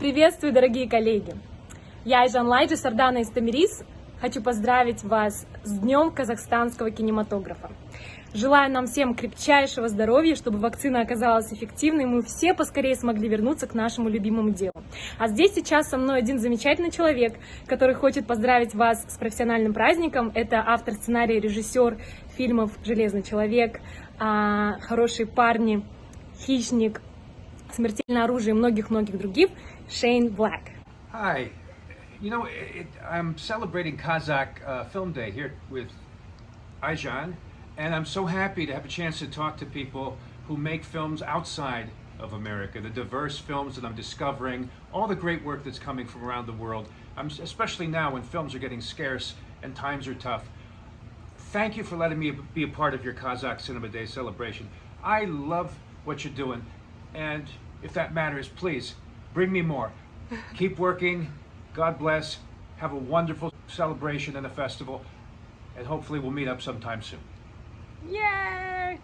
Приветствую, дорогие коллеги! Я Айжан Лайджи, Сардана из Тамирис. Хочу поздравить вас с Днем казахстанского кинематографа. Желаю нам всем крепчайшего здоровья, чтобы вакцина оказалась эффективной, и мы все поскорее смогли вернуться к нашему любимому делу. А здесь сейчас со мной один замечательный человек, который хочет поздравить вас с профессиональным праздником. Это автор сценария и режиссер фильмов «Железный человек», «Хорошие парни», «Хищник», «Смертельное оружие» и многих-многих других, Шейн Блэк. Hi. You know, I'm celebrating Kazakh Film Day here with Ayjan, and I'm so happy to have a chance to talk to people who make films outside of America, the diverse films that I'm discovering, all the great work that's coming from around the world, especially now when films are getting scarce and times are tough. Thank you for letting me be a part of your Kazakh Cinema Day celebration. I love what you're doing, and if that matters, please, bring me more. Keep working. God bless. Have a wonderful celebration and a festival, and hopefully we'll meet up sometime soon. Yay!